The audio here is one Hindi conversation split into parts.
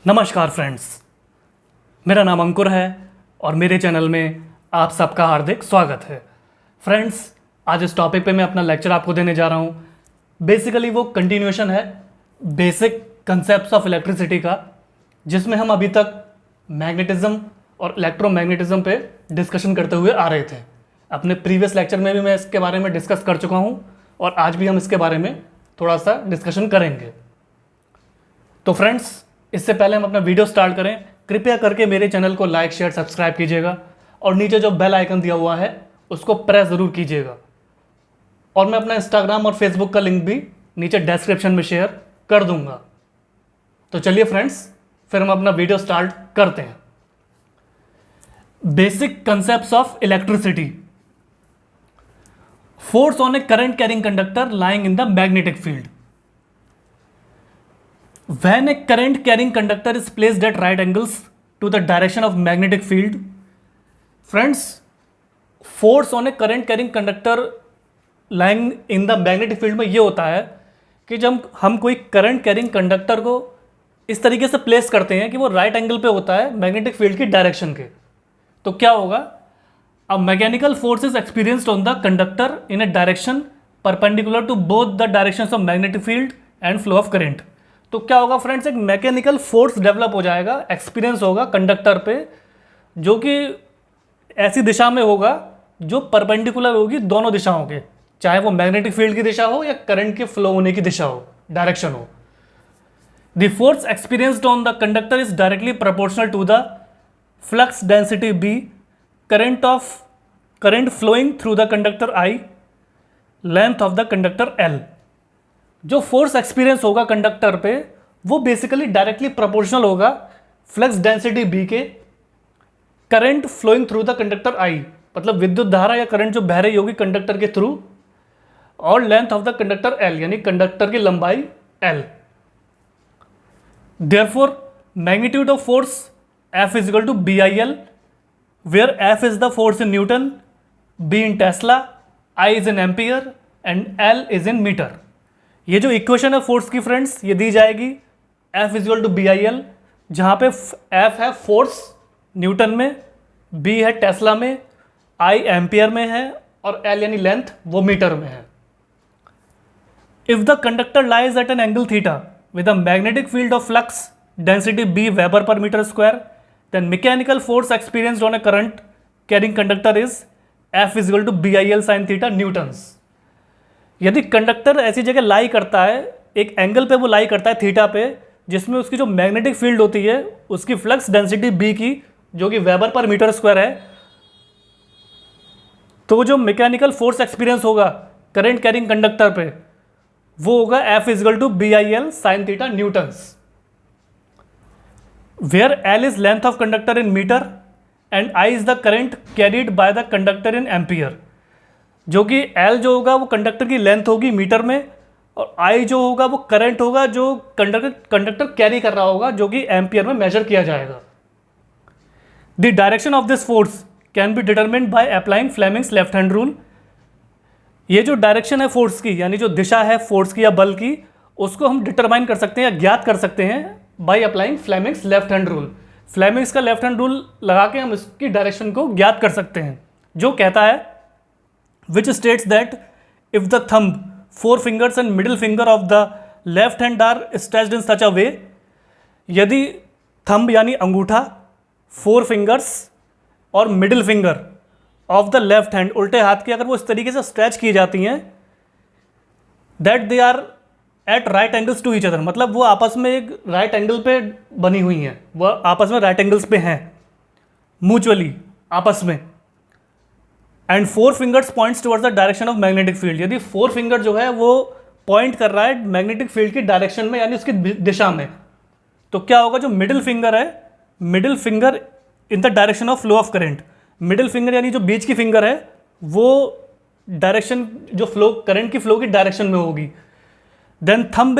नमस्कार फ्रेंड्स, मेरा नाम अंकुर है और मेरे चैनल में आप सबका हार्दिक स्वागत है। फ्रेंड्स, आज इस टॉपिक पे मैं अपना लेक्चर आपको देने जा रहा हूँ। बेसिकली वो कंटिन्यूएशन है बेसिक कंसेप्ट्स ऑफ इलेक्ट्रिसिटी का, जिसमें हम अभी तक मैग्नेटिज्म और इलेक्ट्रोमैग्नेटिज्म पे डिस्कशन करते हुए आ रहे थे। अपने प्रीवियस लेक्चर में भी मैं इसके बारे में डिस्कस कर चुका हूँ और आज भी हम इसके बारे में थोड़ा सा डिस्कशन करेंगे। तो फ्रेंड्स, इससे पहले हम अपना वीडियो स्टार्ट करें, कृपया करके मेरे चैनल को लाइक शेयर सब्सक्राइब कीजिएगा और नीचे जो बेल आइकन दिया हुआ है उसको प्रेस ज़रूर कीजिएगा। और मैं अपना इंस्टाग्राम और फेसबुक का लिंक भी नीचे डिस्क्रिप्शन में शेयर कर दूंगा। तो चलिए फ्रेंड्स, फिर हम अपना वीडियो स्टार्ट करते हैं। Basic concepts of electricity. Force on a current carrying conductor lying in the magnetic field. When a current carrying conductor is placed at right angles to the direction of magnetic field, friends, force on a current carrying conductor lying in the magnetic field में ये होता है कि जब हम कोई करंट कैरिंग कंडक्टर को इस तरीके से प्लेस करते हैं कि वो राइट एंगल पे होता है मैग्नेटिक फील्ड की डायरेक्शन के, तो क्या होगा? A mechanical force is experienced on the conductor in a direction perpendicular to both the directions of magnetic field and flow of current. तो क्या होगा फ्रेंड्स, एक मैकेनिकल फोर्स डेवलप हो जाएगा, एक्सपीरियंस होगा कंडक्टर पे, जो कि ऐसी दिशा में होगा जो परपेंडिकुलर होगी दोनों दिशाओं के, चाहे वो मैग्नेटिक फील्ड की दिशा हो या करंट के फ्लो होने की दिशा हो, डायरेक्शन हो। The force experienced on the conductor is directly proportional to the flux density B, current flowing through the conductor I, length of the conductor L. जो फोर्स एक्सपीरियंस होगा कंडक्टर पे वो बेसिकली डायरेक्टली प्रोपोर्शनल होगा फ्लक्स डेंसिटी बी के, current flowing through the conductor I, मतलब विद्युत धारा या करंट जो बह रही होगी कंडक्टर के थ्रू, और length of the conductor L, यानी कंडक्टर की लंबाई L. Therefore magnitude of force F is equal to B I L, where F is the force in newton, B in tesla, I is in ampere and L is in metre. ये जो इक्वेशन है फोर्स की फ्रेंड्स, ये दी जाएगी F equal to B I L, जहाँ पे F है फोर्स न्यूटन में, B है टेस्ला में, I एम्पियर में है और L यानी लेंथ वो मीटर में है। If the conductor lies at an angle theta with a magnetic field of flux density B weber per metre square, then mechanical force experienced on a current carrying conductor is F equal to B I L sine theta newtons. यदि कंडक्टर ऐसी जगह लाई करता है, एक एंगल पे वो लाई करता है थीटा पे, जिसमें उसकी जो मैग्नेटिक फील्ड होती है उसकी फ्लक्स डेंसिटी बी की, जो कि वेबर पर मीटर स्क्वायर है, तो जो मैकेनिकल फोर्स एक्सपीरियंस होगा करंट कैरिंग कंडक्टर पे वो होगा F equal to B I L sine theta newtons, where L is length of conductor in metre and I is the current carried by the conductor in ampere. जो कि L जो होगा वो कंडक्टर की लेंथ होगी मीटर में, और I जो होगा वो करंट होगा जो कंडक्टर कैरी कर रहा होगा, जो कि एम्पियर में मेजर किया जाएगा। The direction of this force can be determined by applying Fleming's left hand rule. ये जो डायरेक्शन है फोर्स की, यानी जो दिशा है फोर्स की या बल की, उसको हम डिटरमाइन कर सकते हैं या ज्ञात कर सकते हैं by applying Fleming's left hand rule. Fleming's का लेफ्ट हैंड रूल लगा के हम इसकी डायरेक्शन को ज्ञात कर सकते हैं, जो कहता है which states that if the thumb, four fingers and middle finger of the left hand are stretched in such a way, यदि थंब यानी अंगूठा, फोर फिंगर्स और middle finger of the left hand, उल्टे हाथ की, अगर वो इस तरीके से स्ट्रेच की जाती हैं, that they are at right angles to each other, मतलब वो आपस में एक राइट एंगल पे बनी हुई हैं, वह आपस में राइट एंगल्स पे हैं म्यूचुअली आपस में। And four fingers points towards the direction of magnetic field, यदि फोर फिंगर जो है वो पॉइंट कर रहा है मैग्नेटिक फील्ड की डायरेक्शन में, यानी उसकी दिशा में, तो क्या होगा? जो मिडिल फिंगर है, middle finger in the direction of flow of current, middle finger यानी जो बीच की फिंगर है वो डायरेक्शन, जो फ्लो करंट की फ्लो की डायरेक्शन में होगी। Then thumb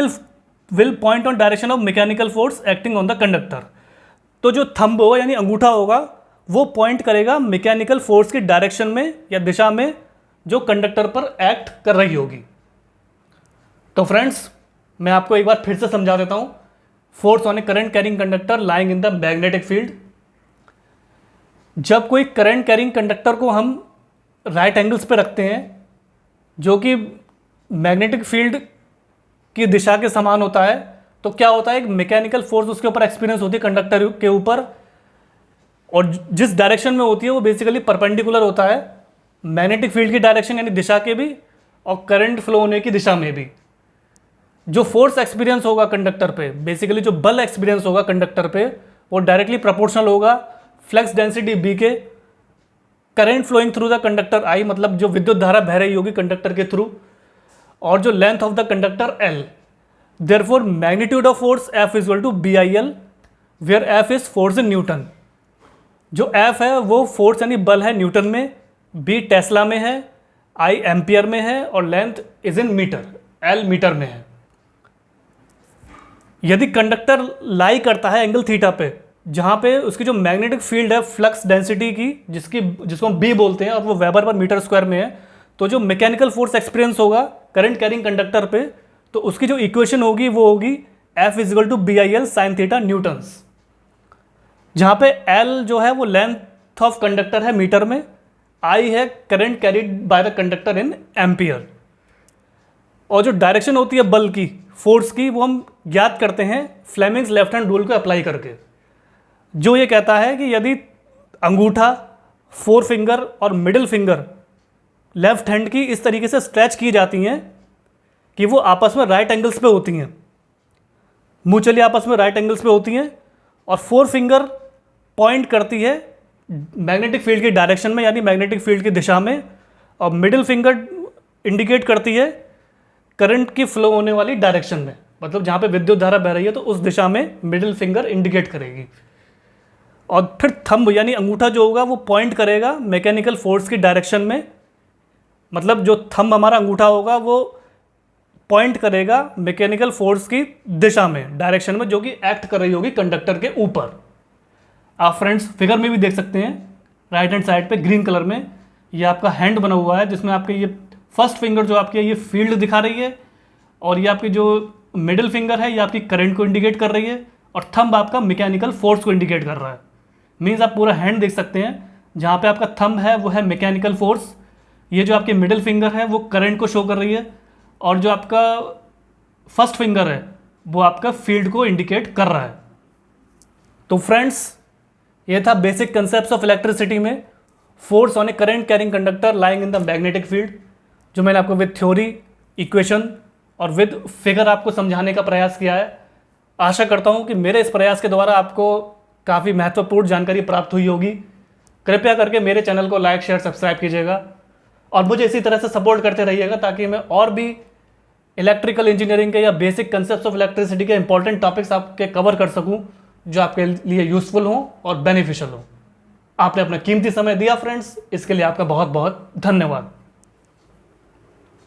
will point on direction of mechanical force acting on the conductor. तो जो थंब होगा यानी अंगूठा होगा वो पॉइंट करेगा मैकेनिकल फोर्स की डायरेक्शन में या दिशा में जो कंडक्टर पर एक्ट कर रही होगी। तो फ्रेंड्स, मैं आपको एक बार फिर से समझा देता हूँ force on a current carrying conductor lying in the magnetic field. जब कोई करंट कैरिंग कंडक्टर को हम राइट एंगल्स पे रखते हैं जो कि मैग्नेटिक फील्ड की दिशा के समान होता है, तो क्या होता है, एक मैकेनिकल फोर्स उसके ऊपर एक्सपीरियंस होती है कंडक्टर के ऊपर, और जिस डायरेक्शन में होती है वो बेसिकली परपेंडिकुलर होता है मैग्नेटिक फील्ड की डायरेक्शन यानी दिशा के भी और करंट फ्लो होने की दिशा में भी। जो फोर्स एक्सपीरियंस होगा कंडक्टर पे, बेसिकली जो बल एक्सपीरियंस होगा कंडक्टर पे, वो डायरेक्टली प्रोपोर्शनल होगा फ्लक्स डेंसिटी बी के current flowing through the conductor I, मतलब जो विद्युत धारा बह रही होगी कंडक्टर के थ्रू, और जो length of the conductor L. Therefore magnitude of force F is equal to B I L, where F is force in newton. जो एफ है वो फोर्स यानी बल है न्यूटन में, बी टेस्ला में है, आई एम्पियर में है, और length is in metre, L metre में है। यदि कंडक्टर लाई करता है एंगल थीटा पे, जहाँ पे उसकी जो मैग्नेटिक फील्ड है फ्लक्स डेंसिटी की, जिसको हम बी बोलते हैं, और वो वेबर पर मीटर स्क्वायर में है, तो जो मैकेनिकल फोर्स एक्सपीरियंस होगा करंट कैरिंग कंडक्टर पे, तो उसकी जो इक्वेशन होगी वो होगी F is equal to B I L sine theta newtons, जहाँ पे एल जो है वो लेंथ ऑफ कंडक्टर है मीटर में, आई है current carried by the conductor in ampere, और जो डायरेक्शन होती है बल की, फोर्स की, वो हम ज्ञात करते हैं फ्लेमिंग्स लेफ्ट हैंड रूल को अप्लाई करके, जो ये कहता है कि यदि अंगूठा, फोर फिंगर और मिडिल फिंगर लेफ्ट हैंड की इस तरीके से स्ट्रेच की जाती हैं कि वो आपस में राइट एंगल्स पे होती हैं, म्यूचुअली आपस में राइट एंगल्स पे होती हैं, और फोर फिंगर पॉइंट करती है मैग्नेटिक फील्ड की डायरेक्शन में यानी मैग्नेटिक फील्ड की दिशा में, और मिडिल फिंगर इंडिकेट करती है करंट की फ्लो होने वाली डायरेक्शन में, मतलब जहाँ पे विद्युत धारा बह रही है तो उस दिशा में मिडिल फिंगर इंडिकेट करेगी, और फिर थंब यानी अंगूठा जो होगा वो पॉइंट करेगा मैकेनिकल फोर्स की डायरेक्शन में, मतलब जो थंब हमारा अंगूठा होगा वो पॉइंट करेगा मैकेनिकल फोर्स की दिशा में, डायरेक्शन में, जो कि एक्ट कर रही होगी कंडक्टर के ऊपर। आप फ्रेंड्स फिगर में भी देख सकते हैं राइट हैंड साइड पे ग्रीन कलर में ये आपका हैंड बना हुआ है, जिसमें आपके ये फर्स्ट फिंगर जो आपकी ये फील्ड दिखा रही है, और ये आपकी जो मिडिल फिंगर है ये आपकी करंट को इंडिकेट कर रही है, और थंब आपका मैकेनिकल फोर्स को इंडिकेट कर रहा है। मीन्स आप पूरा हैंड देख सकते हैं, जहाँ पे आपका थंब है वो है मैकेनिकल फोर्स, ये जो आपकी मिडिल फिंगर है वो करंट को शो कर रही है, और जो आपका फर्स्ट फिंगर है वो आपका फील्ड को इंडिकेट कर रहा है। तो फ्रेंड्स ये था बेसिक कंसेप्ट्स ऑफ इलेक्ट्रिसिटी में force on a current carrying conductor lying in the magnetic field, जो मैंने आपको विद थ्योरी, इक्वेशन और विद फिगर आपको समझाने का प्रयास किया है। आशा करता हूँ कि मेरे इस प्रयास के द्वारा आपको काफ़ी महत्वपूर्ण जानकारी प्राप्त हुई होगी। कृपया करके मेरे चैनल को लाइक, शेयर, सब्सक्राइब कीजिएगा, और मुझे इसी तरह से सपोर्ट करते रहिएगा ताकि मैं और भी इलेक्ट्रिकल इंजीनियरिंग के या बेसिक कंसेप्ट्स ऑफ इलेक्ट्रिसिटी के इंपॉर्टेंट टॉपिक्स आपके कवर कर सकूं, जो आपके लिए यूजफुल हों और बेनिफिशियल हों। आपने अपना कीमती समय दिया फ्रेंड्स, इसके लिए आपका बहुत बहुत धन्यवाद।